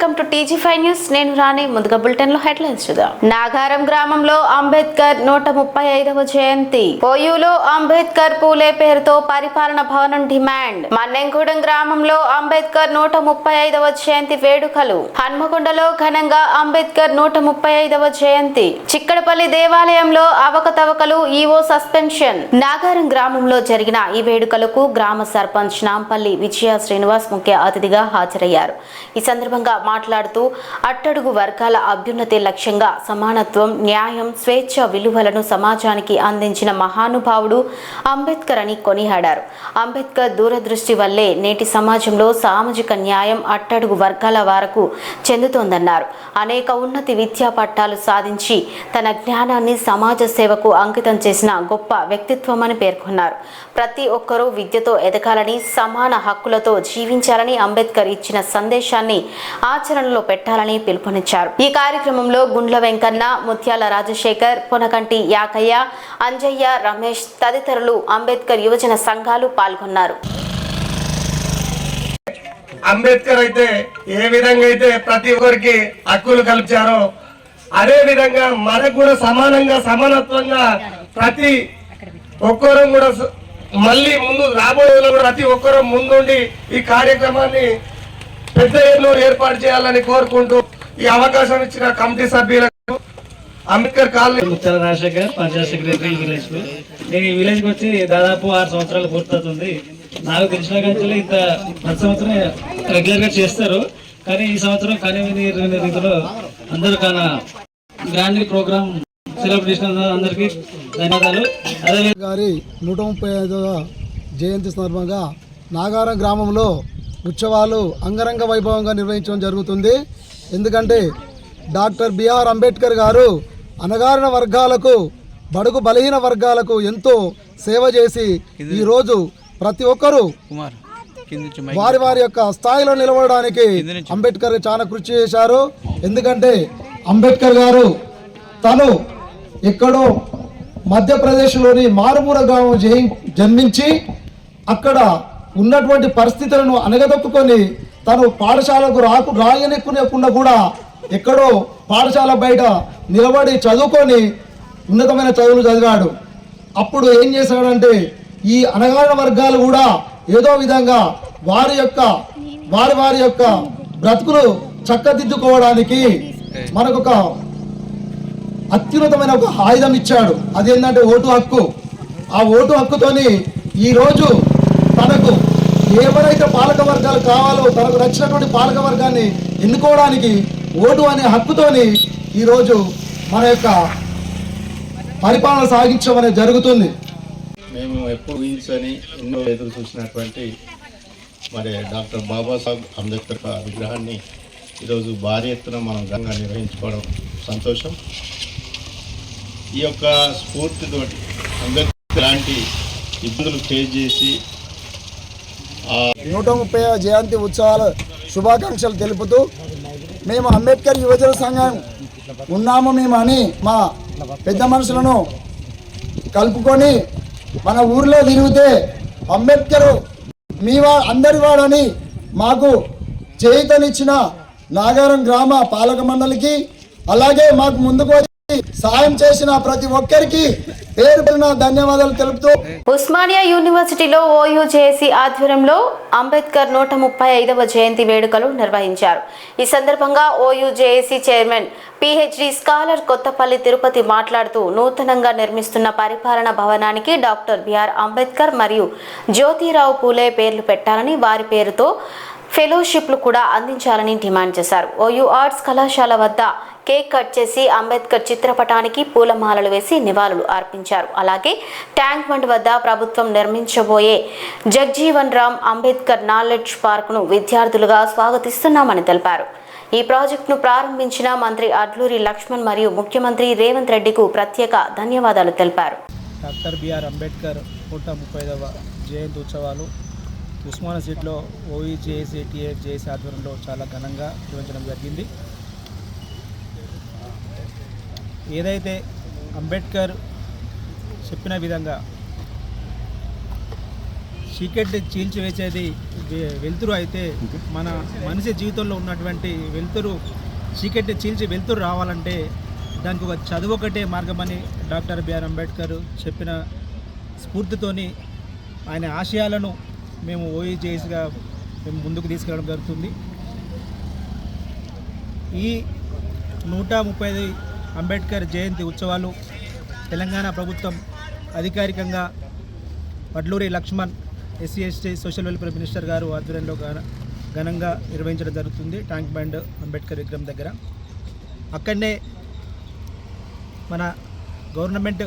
Welcome to TG5 news. నేను రాణి. ముందుగా bulletin లో హెడ్లైన్స్ చూద్దాం. నాగారం గ్రామంలో అంబేద్కర్ 135వ జయంతి. ఓయూలో అంబేద్కర్ పూలే పేరుతో పరిపాలన భవనం డిమాండ్. మన్నెంగూడెం గ్రామంలో అంబేద్కర్ 135వ జయంతి వేడుకలు. హన్మకొండలో ఘనంగా అంబేద్కర్ 135వ జయంతి. చిక్కడపల్లి దేవాలయంలో అవకతవకలు, ఈవో సస్పెన్షన్. నాగారం గ్రామంలో జరిగిన ఈ వేడుకలకు గ్రామ సర్పంచ్ నాంపల్లి విజయ శ్రీనివాస్ ముఖ్య అతిథిగా హాజరయ్యారు. ఈ సందర్భంగా మాట్లాడుతూ అట్టడుగు వర్గాల అభ్యున్నతి లక్ష్యంగా సమానత్వం, న్యాయం, స్వేచ్ఛ విలువలను సమాజానికి అందించిన మహానుభావుడు అంబేద్కర్ అని కొనియాడారు. అంబేద్కర్ దూరదృష్టి వల్లే నేటి సమాజంలో సామాజిక న్యాయం అట్టడుగు వర్గాల వరకు చెందుతోందన్నారు. అనేక ఉన్నతి విద్యా పట్టాలు సాధించి తన జ్ఞానాన్ని సమాజ సేవకు అంకితం చేసిన గొప్ప వ్యక్తిత్వమని పేర్కొన్నారు. ప్రతి ఒక్కరూ విద్యతో ఎదగాలని, సమాన హక్కులతో జీవించాలని అంబేద్కర్ ఇచ్చిన సందేశాన్ని ఆచరణలో పెట్టాలని పిలుపునిచ్చారు. ఈ కార్యక్రమంలో గుండ్ల వెంకన్న, ముత్యాల రాజశేఖర్, పొనకంటి యాకయ్య, అంజయ్య, రమేష్ తదితరులు అంబేద్కర్ యువజన సంఘాలు పాల్గొన్నారు. అంబేద్కర్ అయితే ఏ విధంగా అయితే ప్రతి ఒక్కరికి హక్కులు కల్పించారో అదే విధంగా మనకు కూడా సమానంగా, సమానత్వంగా ప్రతి ఒక్కరూ కూడా మళ్ళీ ముందు రాబోయే ప్రతి ఒక్కరూ ముందుండి ఈ కార్యక్రమాన్ని పెద్ద ఎత్తున ఏర్పాటు చేయాలని కోరుకుంటూ ఈ అవకాశం ఇచ్చిన కమిటీ సభ్యులకు, అంబేద్కర్ కాలనీ ముత్యాల రాజశేఖర్, పంచాయత్ సెక్రటరీ విలేజ్ కు. నేను ఈ విలేజ్ కి వచ్చి దాదాపు 6 సంవత్సరాలు పూర్తవుతుంది. నాకు తెలిసిన కంచెలు ఇంత ప్రతి సంవత్సరం రెగ్యులర్ గా చేస్తారు, కానీ ఈ సంవత్సరం కనివిని రీతిలో అందరూ గ్రాండ్ ప్రోగ్రామ్ సెలబ్రేట్ చేసిన అందరికీ ధన్యవాదాలు. అదే గారి 135వ జయంతి సందర్భంగా నాగారం గ్రామంలో ఉత్సవాలు అంగరంగ వైభవంగా నిర్వహించడం జరుగుతుంది. ఎందుకంటే డాక్టర్ బిఆర్ అంబేద్కర్ గారు అణగారిన వర్గాలకు, బడుగు బలహీన వర్గాలకు ఎంతో సేవ చేసి ఈరోజు ప్రతి ఒక్కరూ వారి వారి యొక్క స్థాయిలో నిలబడడానికి అంబేద్కర్ చాలా కృషి చేశారు. ఎందుకంటే అంబేద్కర్ గారు తను ఎక్కడో మధ్యప్రదేశ్లోని మారుమూల గ్రామం జన్మించి అక్కడ ఉన్నటువంటి పరిస్థితులను అనగదొక్కుని తను పాఠశాలకు రాయనికుండా కూడా ఎక్కడో పాఠశాల బయట నిలబడి చదువుకొని ఉన్నతమైన చదువులు చదివాడు. అప్పుడు ఏం చేశాడంటే ఈ అణగారిన వర్గాలు కూడా ఏదో విధంగా వారి యొక్క బ్రతుకులు చక్కదిద్దుకోవడానికి మనకొక అత్యున్నతమైన ఒక ఆయుధం ఇచ్చాడు. అదేంటంటే ఓటు హక్కు. ఆ ఓటు హక్కుతోని ఈరోజు తనకు ఎవరైతే పాలక వర్గాలు కావాలో తనకు నచ్చినటువంటి పాలక వర్గాన్ని ఎన్నుకోవడానికి ఓటు అనే హక్కుతోని ఈరోజు మన యొక్క పరిపాలన సాగించడం అనేది జరుగుతుంది. మేము ఎప్పుడు ఊహించని ఎన్నో ఎదురు చూసినటువంటి మరి డాక్టర్ బాబాసాహెబ్ అంబేద్కర్ విగ్రహాన్ని ఈరోజు భారీ ఎత్తున మనం ఘనంగా నిర్వహించుకోవడం సంతోషం. ఈ యొక్క స్ఫూర్తితోటి అంబేద్కర్ లాంటి ఇబ్బందులు ఫేస్ చేసి 130వ జయంతి ఉత్సవాల శుభాకాంక్షలు తెలుపుతూ మేము అంబేద్కర్ యువజన సంఘం ఉన్నాము మేము అని మా పెద్ద మనుషులను కలుపుకొని మన ఊరిలో తిరిగితే అంబేద్కర్ అందరి వాడని మాకు చేయూతనిచ్చిన నాగారం గ్రామ పాలక మండలికి, అలాగే మాకు ముందుకు సాయం చేసిన ప్రతి ఒక్కరికి పేరు పేరున ధన్యవాదాలు తెలుపుతూ ఉస్మానియా యూనివర్సిటీలో ఓయూజేఏసీ ఆధ్వర్యంలో అంబేద్కర్ 135వ జయంతి వేడుకలు నిర్వహించారు. ఈ సందర్భంగా OUJAC chairman PhD scholar Kothapalli Tirupati మాట్లాడుతూ నూతనంగా నిర్మిస్తున్న పరిపాలన భవనానికి డాక్టర్ బిఆర్ అంబేద్కర్ మరియు జ్యోతిరావు పూలే పేర్లు పెట్టాలని, వారి పేరుతో ఫెలోషిప్లు కూడా అందించాలని డిమాండ్ చేశారు. ఓయూ ఆర్ట్స్ కళాశాల వద్ద కేక్ కట్ చేసి అంబేద్కర్ చిత్రపటానికి పూలమాలలు వేసి నివాళులు అర్పించారు. అలాగే ట్యాంక్ బండ్ వద్ద ప్రభుత్వం నిర్మించబోయే జగ్జీవన్ రామ్ అంబేద్కర్ నాలెడ్జ్ పార్క్ను విద్యార్థులుగా స్వాగతిస్తున్నామని తెలిపారు. ఈ ప్రాజెక్టును ప్రారంభించిన మంత్రి అడ్లూరి లక్ష్మణ్ మరియు ముఖ్యమంత్రి రేవంత్ రెడ్డికు ప్రత్యేక ధన్యవాదాలు తెలిపారు. డాక్టర్ బిఆర్ అంబేద్కర్ 135వ జయంతి ఉత్సవాలు ఉస్మానియా సిటీలో ఓయూజేఏసీ టీఏజేఏసీ ఆధ్వర్యంలో చాలా ఘనంగా నిర్వహించడం జరిగింది. ఏదైతే అంబేద్కర్ చెప్పిన విధంగా చీకటి చీల్చివేసేది వెలుతురు అయితే మన మనిషి జీవితంలో ఉన్నటువంటి వెలుతురు చీకటి చీల్చి వెలుతురు రావాలంటే దానికి ఒక చదువు ఒకటే మార్గమని డాక్టర్ బిఆర్ అంబేద్కర్ చెప్పిన స్ఫూర్తితోని ఆయన ఆశయాలను మేము ఓఈజేఎస్గా మేము ముందుకు తీసుకెళ్ళడం జరుగుతుంది. ఈ 135 అంబేద్కర్ జయంతి ఉత్సవాలు తెలంగాణ ప్రభుత్వం అధికారికంగా Vadluri Lakshman SC ST social welfare minister garu ఆధ్వర్యంలో ఘనంగా నిర్వహించడం జరుగుతుంది ట్యాంక్ బండ్ అంబేద్కర్ విగ్రహం దగ్గర. అక్కడనే మన గవర్నమెంట్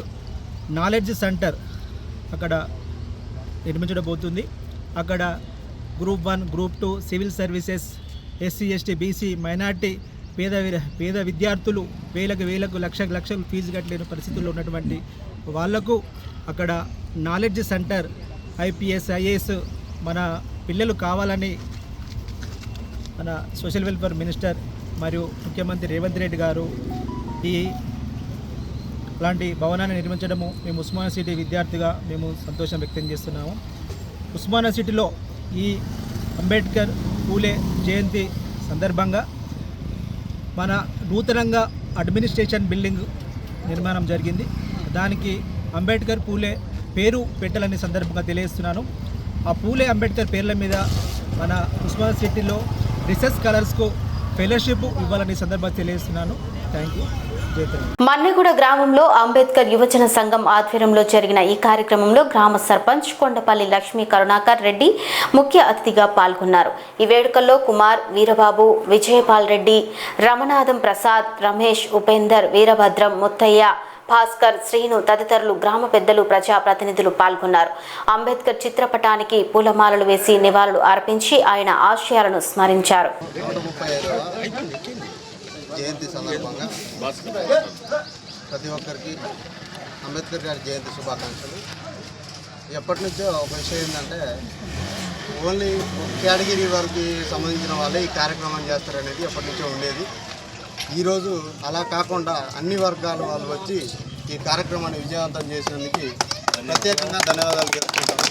నాలెడ్జ్ సెంటర్ అక్కడ నిర్మించబోతుంది. అక్కడ group 1, group 2 civil services, SC ST BC minority పేద విద్యార్థులు వేలకు లక్షలు ఫీజు కట్టలేని పరిస్థితుల్లో ఉన్నటువంటి వాళ్లకు అక్కడ నాలెడ్జ్ సెంటర్ ఐపీఎస్ ఐఏఎస్ మన పిల్లలు కావాలని మన సోషల్ వెల్ఫేర్ మినిస్టర్ మరియు ముఖ్యమంత్రి రేవంత్ రెడ్డి గారు ఇలాంటి భవనాన్ని నిర్మించడము మేము ఉస్మానియా సిటీ విద్యార్థిగా మేము సంతోషం వ్యక్తం చేస్తున్నాము. ఉస్మానియా సిటీలో ఈ అంబేద్కర్ పూలే జయంతి సందర్భంగా మన నూతనంగా అడ్మినిస్ట్రేషన్ బిల్డింగ్ నిర్మాణం జరిగింది. దానికి అంబేద్కర్ పూలే పేరు పెట్టాలని సందర్భంగా తెలియజేస్తున్నాను. ఆ పూలే అంబేద్కర్ పేర్ల మీద మన ఉస్మానియా సిటీలో రిసెర్చ్ స్కాలర్స్కు ఫెలోషిప్ ఇవ్వాలని సందర్భంగా తెలియజేస్తున్నాను. Thank you. మన్నెగూడ గ్రామంలో అంబేద్కర్ యువజన సంఘం ఆధ్వర్యంలో జరిగిన ఈ కార్యక్రమంలో గ్రామ సర్పంచ్ కొండపల్లి లక్ష్మీ కరుణాకర్ రెడ్డి ముఖ్య అతిథిగా పాల్గొన్నారు. ఈ వేడుకల్లో కుమార్, వీరబాబు, విజయపాల్ రెడ్డి, రమనాథం ప్రసాద్, రమేష్, ఉపేందర్, వీరభద్రం, ముత్తయ్య, భాస్కర్, శ్రీను తదితరులు గ్రామ పెద్దలు, ప్రజాప్రతినిధులు పాల్గొన్నారు. అంబేద్కర్ చిత్రపటానికి పూలమాలలు వేసి నివాళులు అర్పించి ఆయన ఆశయాలను స్మరించారు. జయంతి సందర్భంగా ప్రతి ఒక్కరికి అంబేద్కర్ గారి జయంతి శుభాకాంక్షలు. ఎప్పటి నుంచో ఒక విషయం ఏంటంటే ఓన్లీ కేటగిరీ వరకు సంబంధించిన వాళ్ళే ఈ కార్యక్రమం చేస్తారనేది ఎప్పటి నుంచో ఉండేది. ఈరోజు అలా కాకుండా అన్ని వర్గాల వాళ్ళు వచ్చి ఈ కార్యక్రమాన్ని విజయవంతం చేసినందుకు ప్రత్యేకంగా ధన్యవాదాలు తెలుపుకుంటాను.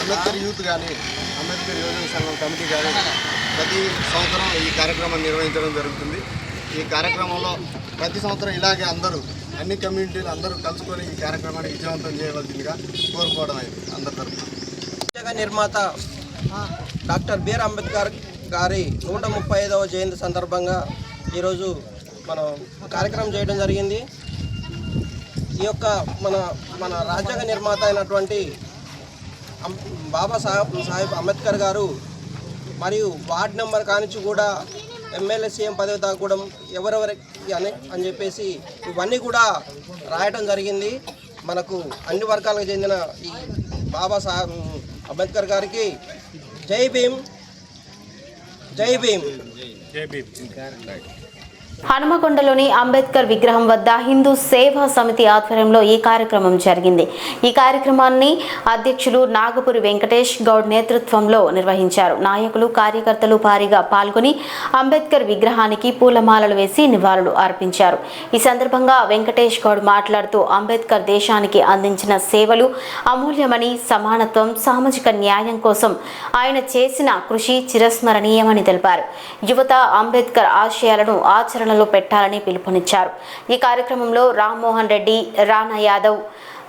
అంబేద్కర్ యూత్ కానీ అంబేద్కర్ యువజన సంఘం కమిటీ కానీ ప్రతి సంవత్సరం ఈ కార్యక్రమాన్ని నిర్వహించడం జరుగుతుంది. ఈ కార్యక్రమంలో ప్రతి సంవత్సరం ఇలాగే అందరూ అన్ని కమ్యూనిటీలు అందరూ కలుసుకొని ఈ కార్యక్రమాన్ని విజయవంతం చేయవలసిందిగా కోరుకోవడం అయింది అందరి తరఫున. నిర్మాత డాక్టర్ బిఆర్ అంబేద్కర్ గారి 135వ జయంతి సందర్భంగా ఈరోజు మనం కార్యక్రమం చేయడం జరిగింది. ఈ యొక్క మన రాజ్యాంగ నిర్మాత అయినటువంటి బాబా సాహెబ్ అంబేద్కర్ గారు మరియు వార్డ్ నెంబర్ కానించి కూడా ఎమ్మెల్యే సీఎం పదవి దాకా కూడా ఎవరెవరికి అని చెప్పేసి ఇవన్నీ కూడా రాయటం జరిగింది. మనకు అన్ని వర్గాలకు చెందిన ఈ బాబా సాహెబ్ అంబేద్కర్ గారికి జై భీమ్, జై భీమ్. హనుమకొండలోని అంబేద్కర్ విగ్రహం వద్ద హిందూ సేవా సమితి ఆధ్వర్యంలో ఈ కార్యక్రమం జరిగింది. ఈ కార్యక్రమాన్ని అధ్యక్షులు నాగపురి వెంకటేష్ గౌడ్ నేతృత్వంలో నిర్వహించారు. నాయకులు, కార్యకర్తలు భారీగా పాల్గొని అంబేద్కర్ విగ్రహానికి పూలమాలలు వేసి నివాళులు అర్పించారు. ఈ సందర్భంగా వెంకటేష్ గౌడ్ మాట్లాడుతూ అంబేద్కర్ దేశానికి అందించిన సేవలు అమూల్యమని, సమానత్వం, సామాజిక న్యాయం కోసం ఆయన చేసిన కృషి చిరస్మరణీయమని తెలిపారు. యువత అంబేద్కర్ ఆశయాలను ఆచరణలో పెట్టాలని పిలుపునిచ్చారు. ఈ కార్యక్రమంలో రామ్మోహన్ రెడ్డి, రానా యాదవ్,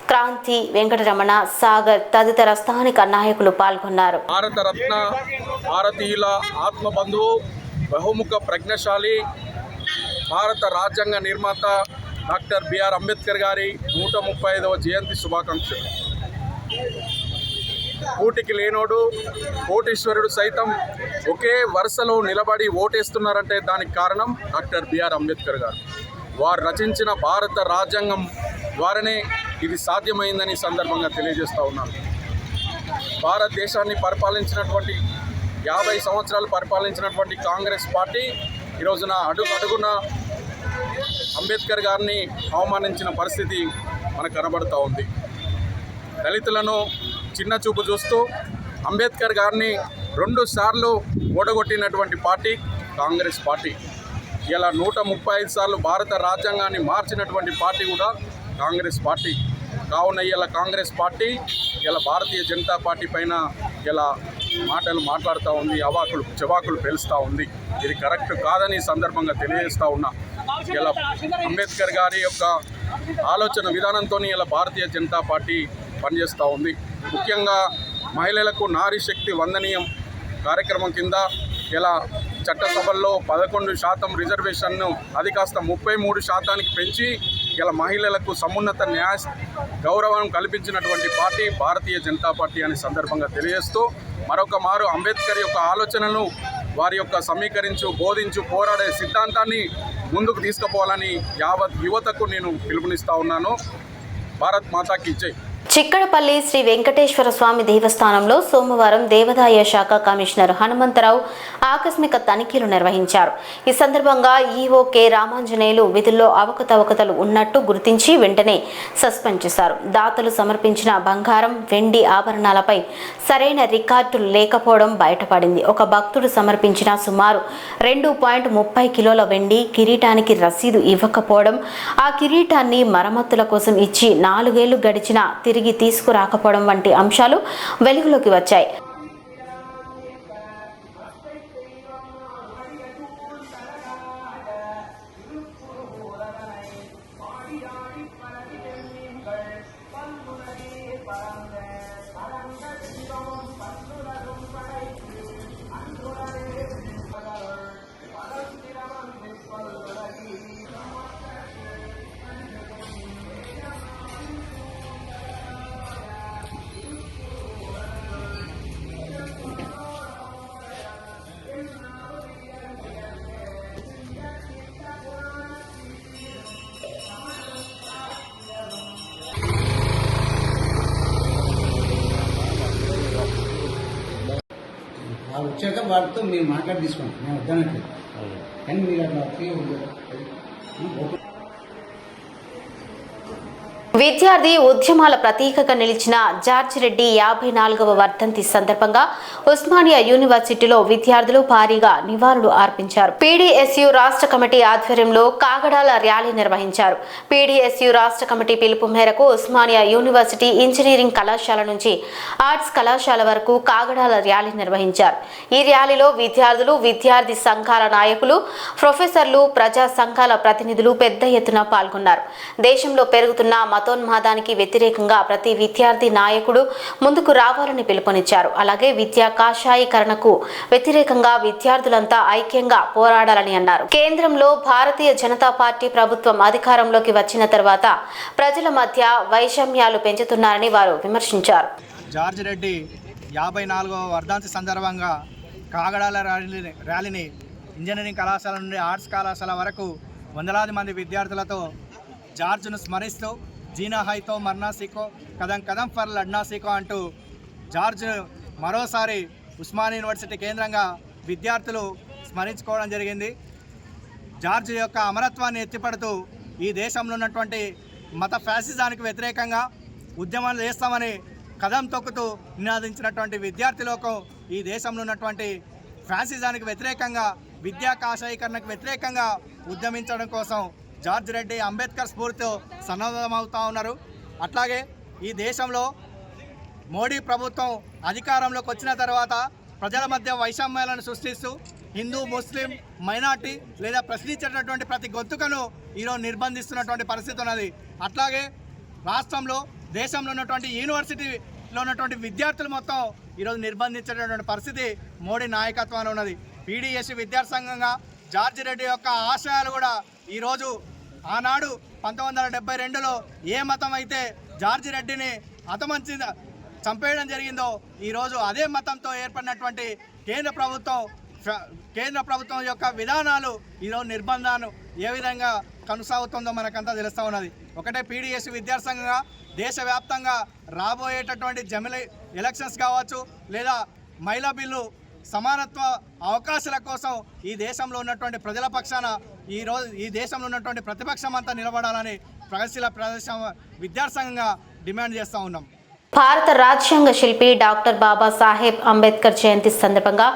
క్రాంతి, వెంకటరమణ, సాగర్ తదితర స్థానిక నాయకులు పాల్గొన్నారు. భారతరత్న, భారతీయుల ఆత్మబంధువు, బహుముఖ ప్రజ్ఞశాలి, భారత రాజ్యాంగ నిర్మాత డాక్టర్ బిఆర్ అంబేద్కర్ గారి 135వ జయంతి శుభాకాంక్షలు. కూటికి లేనోడు, కోటీశ్వరుడు సైతం ఒకే వరుసలో నిలబడి ఓటేస్తున్నారంటే దానికి కారణం డాక్టర్ బిఆర్ అంబేద్కర్ గారు. వారు రచించిన భారత రాజ్యాంగం ద్వారానే ఇది సాధ్యమైందని సందర్భంగా తెలియజేస్తూ ఉన్నాను. భారతదేశాన్ని పరిపాలించినటువంటి 50 సంవత్సరాలు పరిపాలించినటువంటి కాంగ్రెస్ పార్టీ ఈరోజున అడుగున అంబేద్కర్ గారిని అవమానించిన పరిస్థితి మనకు కనబడుతూ ఉంది. దళితులను చిన్న చూపు చూస్తూ అంబేద్కర్ గారిని 2 సార్లు ఓడగొట్టినటువంటి పార్టీ కాంగ్రెస్ పార్టీ. ఇలా 135 సార్లు భారత రాజ్యాంగాన్ని మార్చినటువంటి పార్టీ కూడా కాంగ్రెస్ పార్టీ. కావున ఇలా కాంగ్రెస్ పార్టీ ఇలా భారతీయ జనతా పార్టీ పైన ఇలా మాటలు మాట్లాడుతూ ఉంది, చెవాకులు పేలుస్తూ ఉంది. ఇది కరెక్ట్ కాదని సందర్భంగా తెలియజేస్తూ ఉన్నా. ఇలా అంబేద్కర్ గారి యొక్క ఆలోచన విధానంతో ఇలా భారతీయ జనతా పార్టీ పనిచేస్తూ ఉంది. ముఖ్యంగా మహిళలకు నారీ శక్తి వందనీయం కార్యక్రమం కింద ఇలా చట్టసభల్లో 11% రిజర్వేషన్ను అది కాస్త 33% పెంచి ఇలా మహిళలకు సమున్నత న్యాయ గౌరవం కల్పించినటువంటి పార్టీ భారతీయ జనతా పార్టీ అనే సందర్భంగా తెలియజేస్తూ మరొక మారు అంబేద్కర్ యొక్క ఆలోచనలను వారి యొక్క సమీకరించు, బోధించు, పోరాడే సిద్ధాంతాన్ని ముందుకు తీసుకుపోవాలని యావత్ యువతకు నేను పిలుపునిస్తూ ఉన్నాను. భారత్ మాతాకి జై. చిక్కడపల్లి శ్రీ వెంకటేశ్వర స్వామి దేవస్థానంలో సోమవారం దేవాదాయ శాఖ కమిషనర్ హనుమంతరావు ఆకస్మిక తనిఖీలు నిర్వహించారు. ఈ సందర్భంగా ఈవో కె రామాంజనేయులు విధుల్లో అవకతవకతలు ఉన్నట్టు గుర్తించి వెంటనే సస్పెండ్ చేశారు. దాతలు సమర్పించిన బంగారం, వెండి ఆభరణాలపై సరైన రికార్డులు లేకపోవడం బయటపడింది. ఒక భక్తుడు సమర్పించిన సుమారు 2.30 కిలోల వెండి కిరీటానికి రసీదు ఇవ్వకపోవడం, ఆ కిరీటాన్ని మరమ్మతుల కోసం ఇచ్చి 4 ఏళ్లు గడిచిన తిరిగి తీసుకురాకపోవడం వంటి అంశాలు వెలుగులోకి వచ్చాయి. వాళ్ళు వచ్చాక వాళ్ళతో మీరు మాట్లాడి తీసుకోండి, నేను వద్దనట్లేదు. కానీ మీరు అట్లా విద్యార్థి ఉద్యమాల ప్రతీకగా నిలిచిన జార్జ్ రెడ్డి 54వ వర్ధంతి సందర్భంగా ఉస్మానియా యూనివర్సిటీలో విద్యార్థులు భారీగా నివాళులు అర్పించారు. పీడీఎస్యు రాష్ట్ర కమిటీ ఆధ్వర్యంలో కాగడాల ర్యాలీ నిర్వహించారు. పీడీఎస్యు రాష్ట్ర కమిటీ పిలుపు మేరకు ఉస్మానియా యూనివర్సిటీ ఇంజనీరింగ్ కళాశాల నుంచి ఆర్ట్స్ కళాశాల వరకు కాగడాల ర్యాలీ నిర్వహించారు. ఈ ర్యాలీలో విద్యార్థులు, విద్యార్థి సంఘాల నాయకులు, ప్రొఫెసర్లు, ప్రజా సంఘాల ప్రతినిధులు పెద్ద ఎత్తున పాల్గొన్నారు. దేశంలో పెరుగుతున్న మతోన్మాదానికి వ్యతిరేకంగా ప్రతి విద్యార్థి నాయకుడు ముందుకు రావాలని పిలుపునిచ్చారు. అలాగే విద్యా కాషాయీకరణకు వ్యతిరేకంగా విద్యార్థులంతా ఐక్యంగా పోరాడాలని అన్నారు. కేంద్రంలో భారతీయ జనతా పార్టీ ప్రభుత్వం అధికారంలోకి వచ్చిన తర్వాత ప్రజల మధ్య వైషమ్యాలు పెంచుతున్నారని వారు విమర్శించారు. జార్జ్ రెడ్డి 54వ వర్ధంతి సందర్భంగా కాగడాల ర్యాలీని ఇంజనీరింగ్ కళాశాల నుండి ఆర్ట్స్ కళాశాల వరకు వందలాది మంది విద్యార్థులతో జార్జ్ను స్మరిస్తూ జీనా హైతో మర్నా సీకో, కదం కదం ఫర్ లడ్నా సీకో అంటూ జార్జ్ మరోసారి ఉస్మానియా యూనివర్సిటీ కేంద్రంగా విద్యార్థులు స్మరించుకోవడం జరిగింది. జార్జ్ యొక్క అమరత్వాన్ని ఎత్తిపడుతూ ఈ దేశంలో ఉన్నటువంటి మత ఫ్యాసిజానికి వ్యతిరేకంగా ఉద్యమాలు చేస్తామని కదం తొక్కుతూ నినాదించినటువంటి విద్యార్థి లోకం ఈ దేశంలో ఉన్నటువంటి ఫ్యాసిజానికి వ్యతిరేకంగా, విద్యా కాషాయీకరణకు వ్యతిరేకంగా ఉద్యమించడం కోసం జార్జ్ రెడ్డి అంబేద్కర్ స్ఫూర్తితో సన్నద్ధమవుతూ ఉన్నారు. అట్లాగే ఈ దేశంలో మోడీ ప్రభుత్వం అధికారంలోకి వచ్చిన తర్వాత ప్రజల మధ్య వైషమ్యాలను సృష్టిస్తూ హిందూ, ముస్లిం, మైనార్టీ లేదా ప్రశ్నించేటటువంటి ప్రతి గొంతుకను ఈరోజు నిర్బంధిస్తున్నటువంటి పరిస్థితి ఉన్నది. అట్లాగే రాష్ట్రంలో, దేశంలో ఉన్నటువంటి యూనివర్సిటీలో ఉన్నటువంటి విద్యార్థులు మొత్తం ఈరోజు నిర్బంధించేటటువంటి పరిస్థితి మోడీ నాయకత్వాన్ని ఉన్నది. పీడీఎస్ విద్యార్థి సంఘంగా జార్జ్ రెడ్డి యొక్క ఆశయాలు కూడా ఈరోజు ఆనాడు 1972లో ఏ మతం అయితే జార్జ్ రెడ్డిని హతమంచి చంపేయడం జరిగిందో ఈరోజు అదే మతంతో ఏర్పడినటువంటి కేంద్ర ప్రభుత్వం యొక్క విధానాలు ఈరోజు నిర్బంధాలు ఏ విధంగా కొనసాగుతుందో మనకంతా తెలుస్తూ ఉన్నది. ఒకటే పీడీఎస్ విద్యార్థి సంఘంగా దేశవ్యాప్తంగా రాబోయేటటువంటి జమిలీ ఎలక్షన్స్ కావచ్చు, లేదా మహిళా బిల్లు, సమానత్వ అవకాశాల కోసం ఈ దేశంలో ఉన్నటువంటి ప్రజల పక్షాన ఈ దేశంలో ఉన్నటువంటి ప్రతిపక్షం అంతా నిలబడాలని ప్రగతిశీల ప్రదేశ విద్యార్థి సంఘంగా డిమాండ్ చేస్తూ ఉన్నాం. భారత రాజ్యాంగ శిల్పి డాక్టర్ బాబాసాహెబ్ అంబేద్కర్ జయంతి సందర్భంగా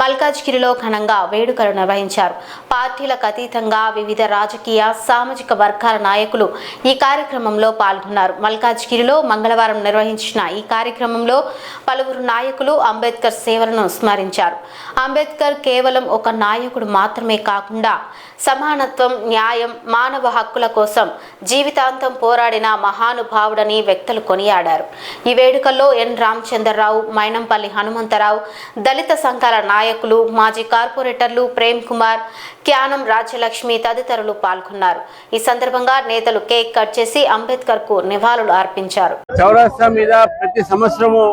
మల్కాజ్గిరిలో ఘనంగా వేడుకలు నిర్వహించారు. పార్టీలకు అతీతంగా వివిధ రాజకీయ సామాజిక వర్గాల నాయకులు ఈ కార్యక్రమంలో పాల్గొన్నారు. మల్కాజ్గిరిలో మంగళవారం నిర్వహించిన ఈ కార్యక్రమంలో పలువురు నాయకులు అంబేద్కర్ సేవలను స్మరించారు. అంబేద్కర్ కేవలం ఒక నాయకుడు మాత్రమే కాకుండా సమానత్వం, న్యాయం, మానవ హక్కుల కోసం జీవితాంతం పోరాడిన మహానుభావుడని వ్యక్తులు కొనియాడారు. ఈ వేడుకల్లో ఎన్ రామచంద్రరావు, మైనంపల్లి హనుమంతరావు, దళిత సంఘాల నాయకులు, మాజీ కార్పొరేటర్లు ప్రేమ్ కుమార్, క్యానం రాజ్యలక్ష్మి తదితరులు పాల్గొన్నారు. ఈ సందర్భంగా నేతలు కేక్ కట్ చేసి అంబేద్కర్ కు నివాళులు అర్పించారు. చౌరస్తా మీద ప్రతి సంవత్సరము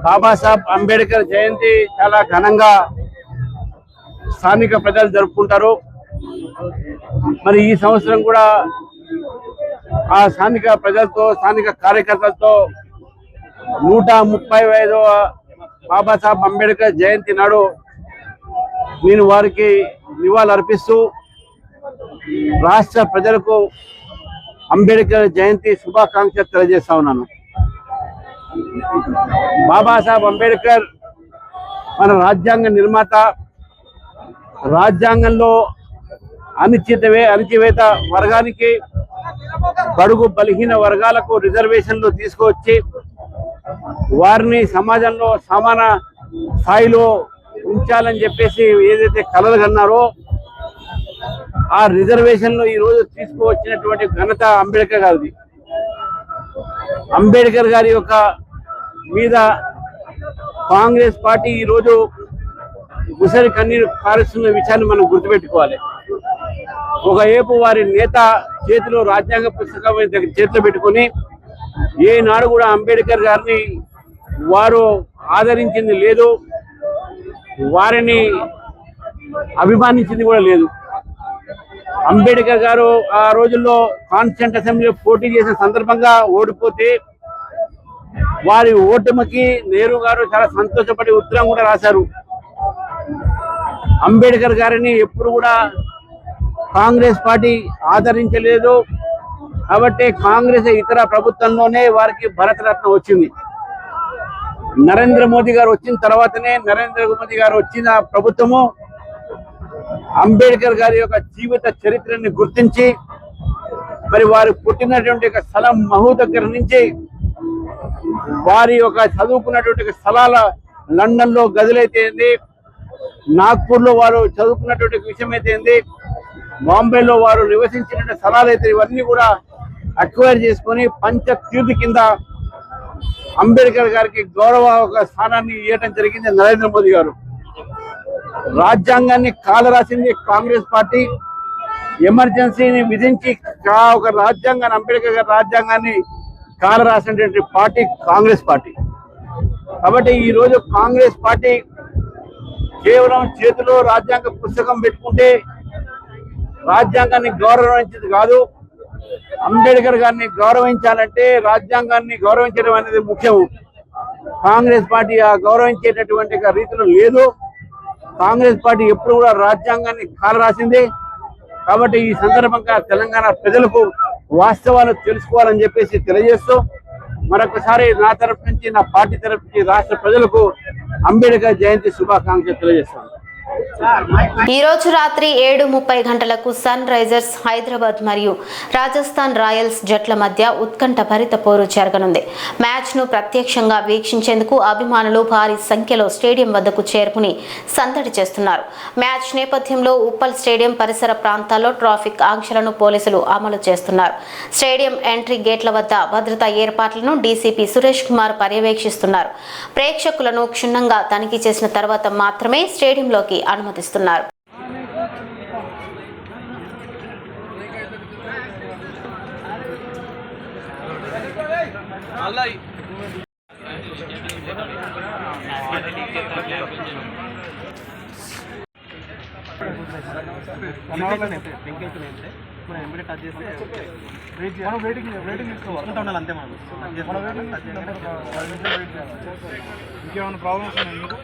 బాబాసాహెబ్ అంబేద్కర్ జయంతి చాలా ఘనంగా స్థానిక ప్రజలు జరుపుకుంటారు. మరి ఈ సంవత్సరం కూడా ఆ స్థానిక ప్రజలతో, స్థానిక కార్యకర్తలతో 135వ బాబాసాహెబ్ అంబేద్కర్ జయంతి నాడు నేను వారికి నివాళులు అర్పిస్తూ రాష్ట్ర ప్రజలకు అంబేద్కర్ జయంతి శుభాకాంక్షలు తెలియజేస్తా ఉన్నాను. బాబాసాహెబ్ అంబేద్కర్ మన రాజ్యాంగ నిర్మాత. రాజ్యాంగంలో అణచివేత వర్గానికి, బడుగు బలహీన వర్గాలకు రిజర్వేషన్లు తీసుకువచ్చి వారిని సమాజంలో సమాన స్థాయిలో ఉంచాలని చెప్పేసి ఏదైతే కలలు కన్నారో ఆ రిజర్వేషన్లు ఈ రోజు తీసుకువచ్చినటువంటి ఘనత అంబేద్కర్ గారిది. అంబేద్కర్ గారి యొక్క మీద కాంగ్రెస్ పార్టీ ఈరోజు ఉసరి కన్నీరు కారుస్తున్న విషయాన్ని మనం గుర్తుపెట్టుకోవాలి. ఒకవైపు వారి నేత చేతిలో రాజ్యాంగ పుస్తకం చేతిలో పెట్టుకుని ఏనాడు కూడా అంబేద్కర్ గారిని వారు ఆదరించింది లేదు, వారిని అభిమానించింది కూడా లేదు. అంబేద్కర్ గారు ఆ రోజుల్లో కాన్స్టిట్యూంట్ అసెంబ్లీలో పోటీ చేసిన సందర్భంగా ఓడిపోతే వారి ఓటమికి నెహ్రూ గారు చాలా సంతోషపడి ఉత్తరం కూడా రాశారు. అంబేద్కర్ గారిని ఎప్పుడు కూడా కాంగ్రెస్ పార్టీ ఆదరించలేదు కాబట్టి కాంగ్రెస్ ఇతర ప్రభుత్వంలోనే వారికి భారతరత్న వచ్చింది. నరేంద్ర మోదీ గారు వచ్చిన తర్వాతనే వచ్చిన ప్రభుత్వము అంబేద్కర్ గారి యొక్క జీవిత చరిత్రని గుర్తించి మరి వారు పుట్టినటువంటి స్థలం మహూ దగ్గర నుంచి వారి యొక్క చదువుకున్నటువంటి స్థలాల లండన్ లో గదులైతే నాగ్పూర్ లో వారు చదువుకున్నటువంటి విషయం అయితే, బాంబేలో వారు నివసించిన స్థలాలు అయితే ఇవన్నీ కూడా అక్వైర్ చేసుకొని పంచతీర్థి కింద అంబేద్కర్ గారికి గౌరవ ఒక స్థానాన్ని ఇవ్వడం జరిగింది నరేంద్ర మోదీ గారు. రాజ్యాంగాన్ని కాలరాసింది కాంగ్రెస్ పార్టీ. ఎమర్జెన్సీని విధించి ఒక రాజ్యాంగాన్ని, అంబేద్కర్ గారి రాజ్యాంగాన్ని కాలరాసినటువంటి పార్టీ కాంగ్రెస్ పార్టీ. కాబట్టి ఈ రోజు కాంగ్రెస్ పార్టీ కేవలం చేతిలో రాజ్యాంగ పుస్తకం పెట్టుకుంటే రాజ్యాంగాన్ని గౌరవించేది కాదు. అంబేద్కర్ గారిని గౌరవించాలంటే రాజ్యాంగాన్ని గౌరవించడం అనేది ముఖ్యం. కాంగ్రెస్ పార్టీ ఆ గౌరవించేటటువంటి రీతిలో లేదు. కాంగ్రెస్ పార్టీ ఎప్పుడు కూడా రాజ్యాంగాన్ని కాలరాసింది. కాబట్టి ఈ సందర్భంగా తెలంగాణ ప్రజలకు వాస్తవాలు తెలుసుకోవాలని చెప్పేసి తెలియజేస్తూ మరొకసారి నా తరఫు నుంచి, నా పార్టీ తరఫు నుంచి రాష్ట్ర ప్రజలకు అంబేద్కర్ జయంతి శుభాకాంక్షలు తెలియజేస్తాను. ఈ రోజు రాత్రి 7:30 గంటలకు సన్ రైజర్స్ హైదరాబాద్ మరియు రాజస్థాన్ రాయల్స్ జట్ల మధ్య ఉత్కంఠభరిత పోరు జరగనుంది. మ్యాచ్ ను ప్రత్యక్షంగా వీక్షించేందుకు అభిమానులు భారీ సంఖ్యలో స్టేడియం వద్దకు చేరుకుని సందడి చేస్తున్నారు. మ్యాచ్ నేపథ్యంలో ఉప్పల్ స్టేడియం పరిసర ప్రాంతాల్లో ట్రాఫిక్ ఆంక్షలను పోలీసులు అమలు చేస్తున్నారు. స్టేడియం ఎంట్రీ గేట్ల వద్ద భద్రతా ఏర్పాట్లను డీసీపీ సురేష్ కుమార్ పర్యవేక్షిస్తున్నారు. ప్రేక్షకులను క్షుణ్ణంగా తనిఖీ చేసిన తర్వాత మాత్రమే స్టేడియంలోకి అనుమతిస్తున్నారు. ఇంకేమైనా ప్రాబ్లమ్స్ ఉన్నాయి మీకు?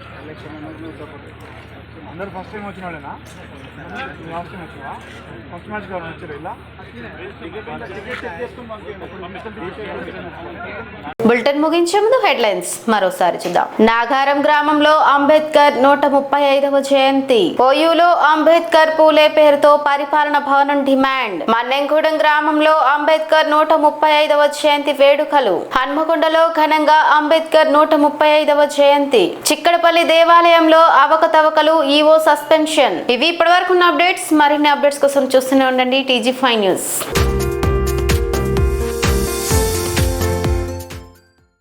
అందరు ఫస్ట్ టైం వచ్చిన వాళ్ళేనా? లాస్ట్ టైం వచ్చినా? ఫస్ట్ మ్యాచ్ కావాలి వచ్చారు ఇలా బులెటిన్ ముగించే ముందు హెడ్లైన్స్ మరోసారి చూద్దాం. నాగారం గ్రామంలో అంబేద్కర్ 135వ జయంతి. ఓయూలో అంబేద్కర్ పూలే పేరుతో పరిపాలన భవనం డిమాండ్. మన్నెంగూడెం గ్రామంలో అంబేద్కర్ 135వ జయంతి వేడుకలు. హన్మకొండలో ఘనంగా అంబేద్కర్ 135వ జయంతి. చిక్కడపల్లి దేవాలయంలో అవకతవకలు, ఈవో సస్పెన్షన్. ఇవి ఇప్పటివరకు ఉన్న అప్డేట్స్. మరిన్ని అప్డేట్స్ కోసం చూస్తూనే ఉండండి TG5 న్యూస్.